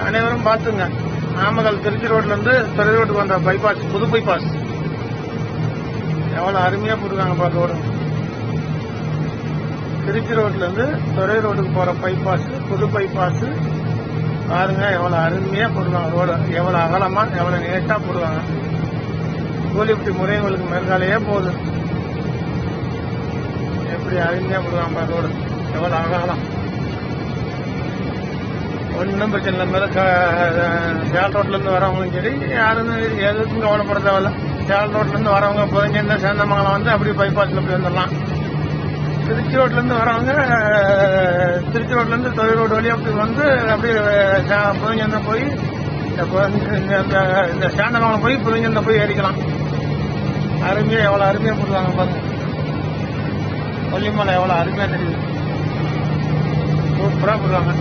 அனைவரும் பார்த்துங்க. நாமக்கல் திருச்சி ரோட்ல இருந்து துறை ரோட்டுக்கு வந்த பைபாஸ், புது பைபாஸ் எவ்வளவு அருமையா போட்டுருக்காங்க பாரு ரோடு. திருச்சி ரோட்ல இருந்து துறை ரோட்டுக்கு போற பைபாஸ், புது பைபாஸ் பாருங்க எவ்வளவு அருமையா போடுவாங்க. ரோடு எவ்வளவு அகலமா எவ்வளவு நீட்டா போடுவாங்க. கூலிப்பட்டி முறைகளுக்கு மேற்காலையே போகுது. எப்படி அருமையா போடுவாங்க ரோடு, எவ்வளவு அகலம். ஒன்றும் பிரச்சனை இல்லை. மேலே சேல் ரோட்ல இருந்து வரவங்களும் சரி, யாரும் எதுக்கும் கவலைப்பட தேவையில்ல. சேல் ரோட்ல இருந்து வரவங்க புதஞ்சேந்த சேந்தமங்கலம் வந்து அப்படி பைபாஸ்ல போய் வந்துடலாம். திருச்சி ரோட்ல இருந்து வரவங்க திருச்சி ரோட்ல இருந்து துறை ரோடு வழியா அப்படி வந்து அப்படியே புதஞ்சேந்த போய் இந்த சேந்தமங்கலம் போய் புதஞ்சேந்த போய் ஏறிக்கலாம். அருமையா எவ்வளவு அருமையா போடுவாங்க பாருங்க. கொல்லிமலை எவ்வளவு அருமையா தெரியுது. சூப்பரா போடுவாங்க.